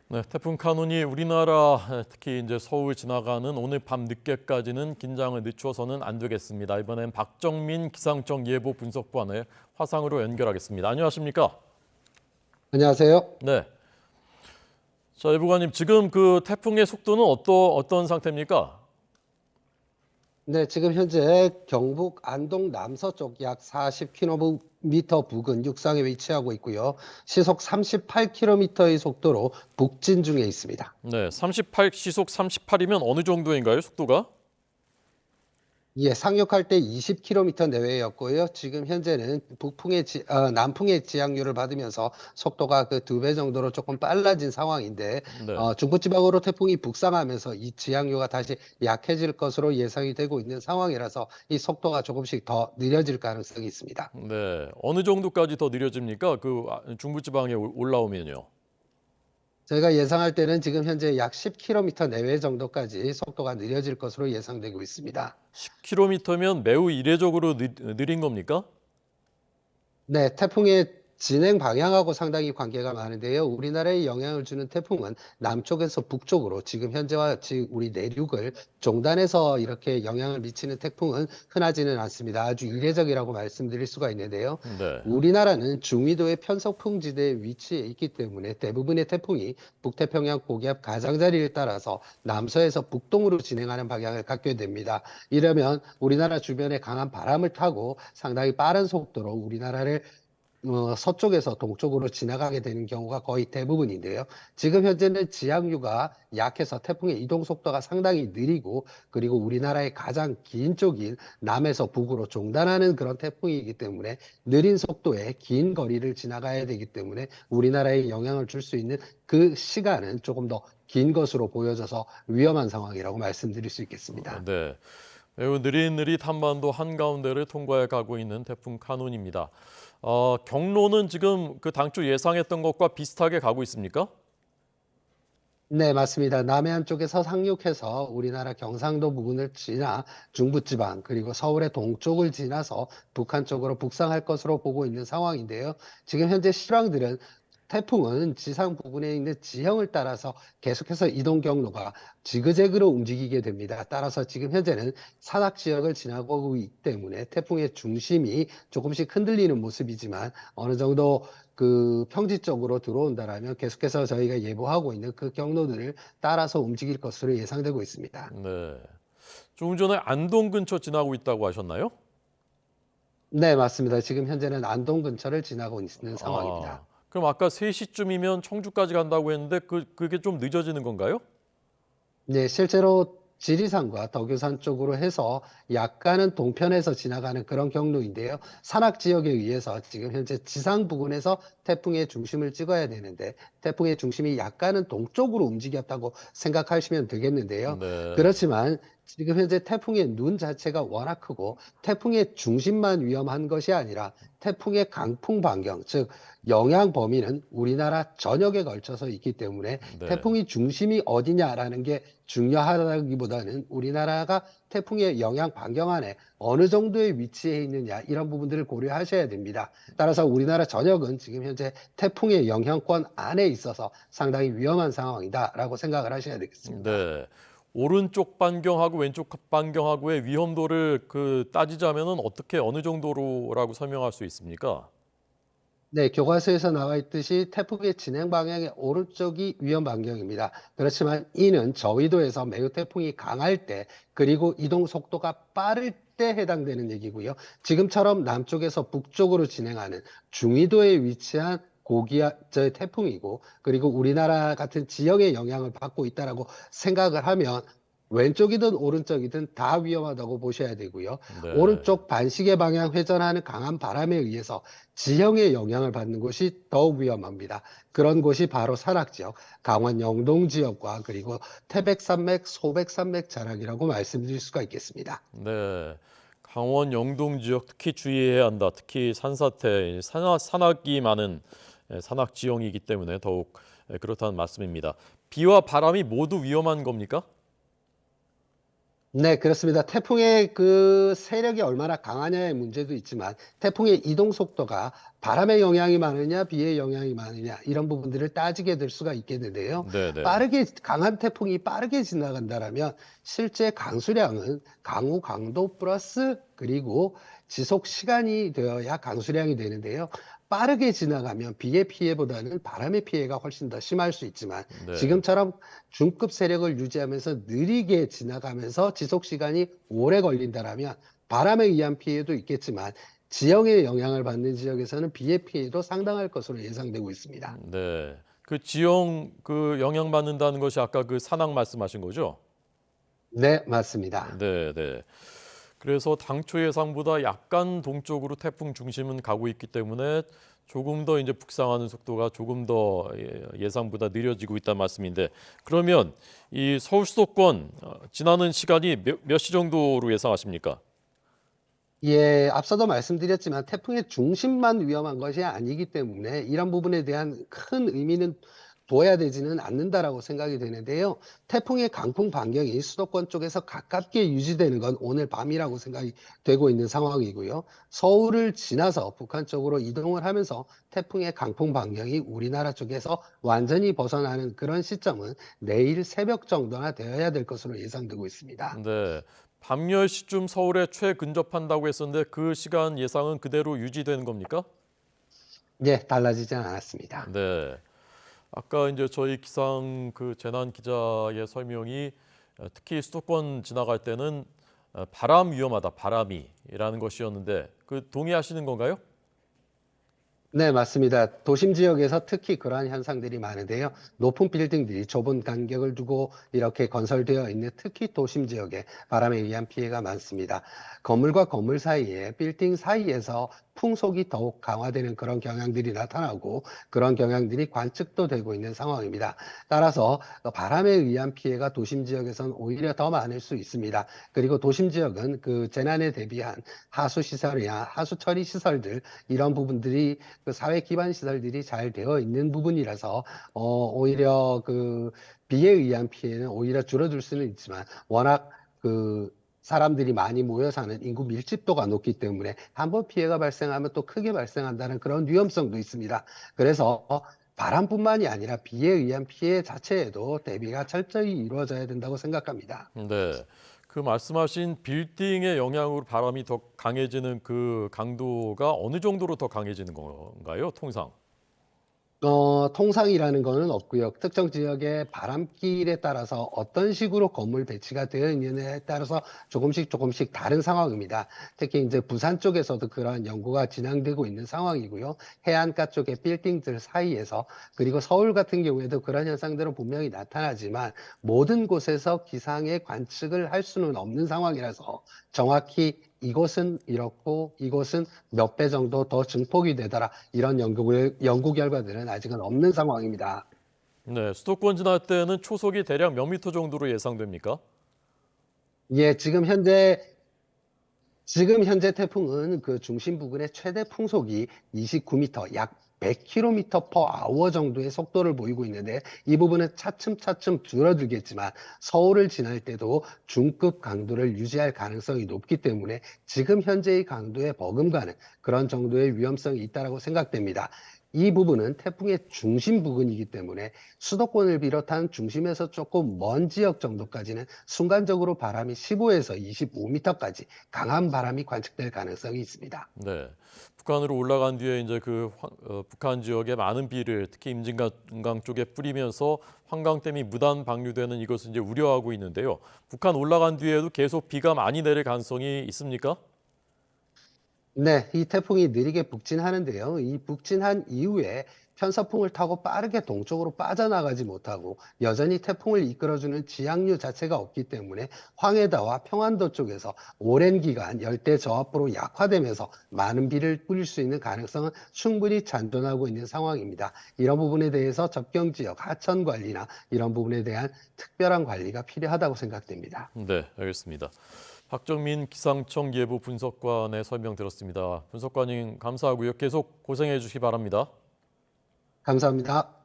네, 태풍 카눈이 우리나라 특히 이제 서울 지나가는 오늘 밤 늦게까지는 긴장을 늦춰서는 안 되겠습니다. 이번엔 박정민 기상청 예보 분석관을 화상으로 연결하겠습니다. 안녕하십니까? 안녕하세요. 네. 자, 예보관님, 지금 그 태풍의 속도는 어떤 상태입니까? 네, 지금 현재 경북 안동 남서쪽 약 40km 부근 육상에 위치하고 있고요. 시속 38km의 속도로 북진 중에 있습니다. 네, 시속 38이면 어느 정도인가요, 속도가? 예, 상륙할 때 20km 내외였고요. 지금 현재는 남풍의 지향류를 받으면서 속도가 그 2배 정도로 조금 빨라진 상황인데 네. 중부지방으로 태풍이 북상하면서 이 지향류가 다시 약해질 것으로 예상이 되고 있는 상황이라서 이 속도가 조금씩 더 느려질 가능성이 있습니다. 네. 어느 정도까지 더 느려집니까? 중부지방에 올라오면요. 저희가 예상할 때는 지금 현재 약 10km 내외 정도까지 속도가 느려질 것으로 예상되고 있습니다. 10km면 매우 이례적으로 느린 겁니까? 네, 태풍의 진행 방향하고 상당히 관계가 많은데요. 우리나라에 영향을 주는 태풍은 남쪽에서 북쪽으로 지금 현재와 우리 내륙을 종단해서 이렇게 영향을 미치는 태풍은 흔하지는 않습니다. 아주 이례적이라고 말씀드릴 수가 있는데요. 네. 우리나라는 중위도의 편석풍지대에 위치해 있기 때문에 대부분의 태풍이 북태평양 고기압 가장자리를 따라서 남서에서 북동으로 진행하는 방향을 갖게 됩니다. 이러면 우리나라 주변에 강한 바람을 타고 상당히 빠른 속도로 우리나라를 서쪽에서 동쪽으로 지나가게 되는 경우가 거의 대부분인데요. 지금 현재는 지향류가 약해서 태풍의 이동 속도가 상당히 느리고 그리고 우리나라의 가장 긴 쪽인 남에서 북으로 종단하는 그런 태풍이기 때문에 느린 속도에 긴 거리를 지나가야 되기 때문에 우리나라에 영향을 줄 수 있는 그 시간은 조금 더 긴 것으로 보여져서 위험한 상황이라고 말씀드릴 수 있겠습니다. 네. 매우 느릿느릿 한반도 한가운데를 통과해 가고 있는 태풍 카눈입니다. 경로는 지금 그 당초 예상했던 것과 비슷하게 가고 있습니까? 네, 맞습니다. 남해안 쪽에서 상륙해서 우리나라 경상도 부근을 지나 중부지방 그리고 서울의 동쪽을 지나서 북한 쪽으로 북상할 것으로 보고 있는 상황인데요. 지금 현재 실황들은 태풍은 지상 부근에 있는 지형을 따라서 계속해서 이동 경로가 지그재그로 움직이게 됩니다. 따라서 지금 현재는 산악 지역을 지나고 있기 때문에 태풍의 중심이 조금씩 흔들리는 모습이지만 어느 정도 그 평지 쪽으로 들어온다라면 계속해서 저희가 예보하고 있는 그 경로들을 따라서 움직일 것으로 예상되고 있습니다. 네. 조금 전에 안동 근처 지나고 있다고 하셨나요? 네, 맞습니다. 지금 현재는 안동 근처를 지나고 있는 상황입니다. 그럼 아까 3시쯤이면 청주까지 간다고 했는데 그게 좀 늦어지는 건가요? 네, 실제로 지리산과 덕유산 쪽으로 해서 약간은 동편에서 지나가는 그런 경로인데요. 산악 지역에 의해서 지금 현재 지상 부근에서 태풍의 중심을 찍어야 되는데 태풍의 중심이 약간은 동쪽으로 움직였다고 생각하시면 되겠는데요. 네. 그렇지만 지금 현재 태풍의 눈 자체가 워낙 크고 태풍의 중심만 위험한 것이 아니라 태풍의 강풍 반경, 즉 영향 범위는 우리나라 전역에 걸쳐서 있기 때문에 네. 태풍이 중심이 어디냐라는 게 중요하다기보다는 우리나라가 태풍의 영향 반경 안에 어느 정도의 위치에 있느냐 이런 부분들을 고려하셔야 됩니다. 따라서 우리나라 전역은 지금 현재 태풍의 영향권 안에 있어서 상당히 위험한 상황이다라고 생각을 하셔야 되겠습니다. 네. 오른쪽 반경하고 왼쪽 반경하고의 위험도를 따지자면은 어떻게 어느 정도로라고 설명할 수 있습니까? 네, 교과서에서 나와 있듯이 태풍의 진행 방향의 오른쪽이 위험 반경입니다. 그렇지만 이는 저위도에서 매우 태풍이 강할 때 그리고 이동 속도가 빠를 때 해당되는 얘기고요. 지금처럼 남쪽에서 북쪽으로 진행하는 중위도에 위치한 고기압 태풍이고 그리고 우리나라 같은 지역의 영향을 받고 있다라고 생각을 하면 왼쪽이든 오른쪽이든 다 위험하다고 보셔야 되고요. 네. 오른쪽 반시계 방향 회전하는 강한 바람에 의해서 지형에 영향을 받는 곳이 더욱 위험합니다. 그런 곳이 바로 산악지역, 강원 영동 지역과 그리고 태백산맥, 소백산맥 자락이라고 말씀드릴 수가 있겠습니다. 네. 강원 영동 지역 특히 주의해야 한다. 특히 산사태, 산악이 많은 산악 지형이기 때문에 더욱 그렇다는 말씀입니다. 비와 바람이 모두 위험한 겁니까? 네, 그렇습니다. 태풍의 그 세력이 얼마나 강하냐의 문제도 있지만 태풍의 이동 속도가 바람의 영향이 많으냐, 비의 영향이 많으냐 이런 부분들을 따지게 될 수가 있겠는데요. 네네. 빠르게 강한 태풍이 빠르게 지나간다라면 실제 강수량은 강우 강도 플러스 그리고 지속 시간이 되어야 강수량이 되는데요. 빠르게 지나가면 비의 피해보다는 바람의 피해가 훨씬 더 심할 수 있지만 네. 지금처럼 중급 세력을 유지하면서 느리게 지나가면서 지속 시간이 오래 걸린다라면 바람에 의한 피해도 있겠지만 지형의 영향을 받는 지역에서는 비의 피해도 상당할 것으로 예상되고 있습니다. 네. 그 지형 그 영향받는다는 것이 아까 그 산악 말씀하신 거죠? 네, 맞습니다. 네, 네. 그래서 당초 예상보다 약간 동쪽으로 태풍 중심은 가고 있기 때문에 조금 더 이제 북상하는 속도가 조금 더 예상보다 느려지고 있다는 말씀인데 그러면 이 서울 수도권 지나는 시간이 몇 시 정도로 예상하십니까? 예, 앞서도 말씀드렸지만 태풍의 중심만 위험한 것이 아니기 때문에 이런 부분에 대한 큰 의미는 둬야 되지는 않는다라고 생각이 되는데요. 태풍의 강풍 반경이 수도권 쪽에서 가깝게 유지되는 건 오늘 밤이라고 생각이 되고 있는 상황이고요. 서울을 지나서 북한 쪽으로 이동을 하면서 태풍의 강풍 반경이 우리나라 쪽에서 완전히 벗어나는 그런 시점은 내일 새벽 정도나 되어야 될 것으로 예상되고 있습니다. 네. 밤 10시쯤 서울에 최근접한다고 했었는데 그 시간 예상은 그대로 유지되는 겁니까? 예, 달라지진 않았습니다. 네. 아까 이제 저희 기상 그 재난 기자의 설명이 특히 수도권 지나갈 때는 바람 위험하다, 바람이라는 것이었는데 그 동의하시는 건가요? 네, 맞습니다. 도심 지역에서 특히 그러한 현상들이 많은데요. 높은 빌딩들이 좁은 간격을 두고 이렇게 건설되어 있는 특히 도심 지역에 바람에 의한 피해가 많습니다. 건물과 건물 사이에 빌딩 사이에서 풍속이 더욱 강화되는 그런 경향들이 나타나고 그런 경향들이 관측도 되고 있는 상황입니다. 따라서 바람에 의한 피해가 도심 지역에서는 오히려 더 많을 수 있습니다. 그리고 도심 지역은 그 재난에 대비한 하수 시설이나 하수 처리 시설들 이런 부분들이 그 사회 기반 시설들이 잘 되어 있는 부분이라서 오히려 그 비에 의한 피해는 오히려 줄어들 수는 있지만 워낙 그 사람들이 많이 모여 사는 인구 밀집도가 높기 때문에 한번 피해가 발생하면 또 크게 발생한다는 그런 위험성도 있습니다. 그래서 바람뿐만이 아니라 비에 의한 피해 자체에도 대비가 철저히 이루어져야 된다고 생각합니다. 네. 그 말씀하신 빌딩의 영향으로 바람이 더 강해지는 그 강도가 어느 정도로 더 강해지는 건가요, 통상? 통상이라는 거는 없고요. 특정 지역의 바람길에 따라서 어떤 식으로 건물 배치가 되어 있느냐에 따라서 조금씩 다른 상황입니다. 특히 이제 부산 쪽에서도 그러한 연구가 진행되고 있는 상황이고요. 해안가 쪽의 빌딩들 사이에서 그리고 서울 같은 경우에도 그런 현상들은 분명히 나타나지만 모든 곳에서 기상의 관측을 할 수는 없는 상황이라서 정확히 이곳은 이렇고 이곳은 몇 배 정도 더 증폭이 되더라. 이런 연구 결과들은 아직은 없는 상황입니다. 네, 수도권 지날 때는 초속이 대략 몇 미터 정도로 예상됩니까? 예, 지금 현재 태풍은 그 중심 부근의 최대 풍속이 29m, 약 100km per hour 정도의 속도를 보이고 있는데 이 부분은 차츰차츰 줄어들겠지만 서울을 지날 때도 중급 강도를 유지할 가능성이 높기 때문에 지금 현재의 강도에 버금가는 그런 정도의 위험성이 있다고 생각됩니다. 이 부분은 태풍의 중심 부근이기 때문에 수도권을 비롯한 중심에서 조금 먼 지역 정도까지는 순간적으로 바람이 15에서 25m까지 강한 바람이 관측될 가능성이 있습니다. 네. 북한으로 올라간 뒤에 이제 북한 지역에 많은 비를 특히 임진강 쪽에 뿌리면서 환강댐이 무단 방류되는 이것을 이제 우려하고 있는데요. 북한 올라간 뒤에도 계속 비가 많이 내릴 가능성이 있습니까? 네, 이 태풍이 느리게 북진하는데요. 이 북진한 이후에 편서풍을 타고 빠르게 동쪽으로 빠져나가지 못하고 여전히 태풍을 이끌어주는 지향류 자체가 없기 때문에 황해도와 평안도 쪽에서 오랜 기간 열대 저압부로 약화되면서 많은 비를 뿌릴 수 있는 가능성은 충분히 잔존하고 있는 상황입니다. 이런 부분에 대해서 접경 지역 하천 관리나 이런 부분에 대한 특별한 관리가 필요하다고 생각됩니다. 네, 알겠습니다. 박정민 기상청 예보 분석관의 설명 들었습니다. 분석관님 감사하고요. 계속 고생해 주시기 바랍니다. 감사합니다.